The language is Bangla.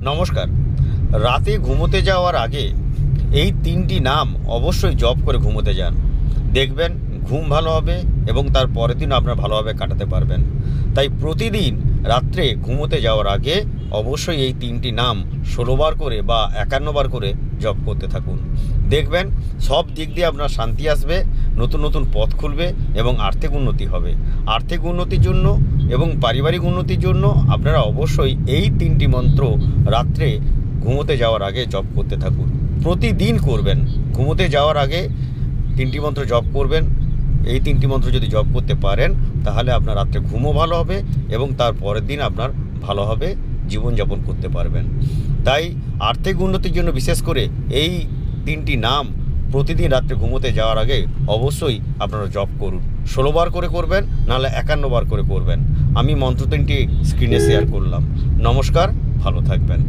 নমস্কার। রাতে ঘুমোতে যাওয়ার আগে এই 3টি নাম অবশ্যই জপ করে ঘুমোতে যান। দেখবেন ঘুম ভালো হবে এবং তার পরের দিন আপনার ভালোভাবে কাটাতে পারবেন। তাই প্রতিদিন রাত্রে ঘুমোতে যাওয়ার আগে অবশ্যই এই 3টি নাম 16 বার করে বা 51 বার করে জপ করতে থাকুন। দেখবেন সব দিক দিয়ে আপনার শান্তি আসবে, নতুন নতুন পথ খুলবে এবং আর্থিক উন্নতি হবে। আর্থিক উন্নতির জন্য এবং পারিবারিক উন্নতির জন্য আপনারা অবশ্যই এই 3টি মন্ত্র রাত্রে ঘুমোতে যাওয়ার আগে জপ করতে থাকুন। প্রতিদিন করবেন। ঘুমোতে যাওয়ার আগে 3টি মন্ত্র জপ করবেন। এই 3টি মন্ত্র যদি জপ করতে পারেন তাহলে আপনার রাত্রে ঘুমও ভালো হবে এবং তার পরের দিন আপনার ভালোভাবে জীবনযাপন করতে পারবেন। তাই আর্থিক উন্নতির জন্য বিশেষ করে এই 3টি নাম প্রতিদিন রাত্রে ঘুমোতে যাওয়ার আগে অবশ্যই আপনারা জপ করুন। 16 বার করে করবেন, নাহলে 51 বার করে করবেন। আমি মন্ত্র 3টি স্ক্রিনে শেয়ার করলাম। নমস্কার, ভালো থাকবেন।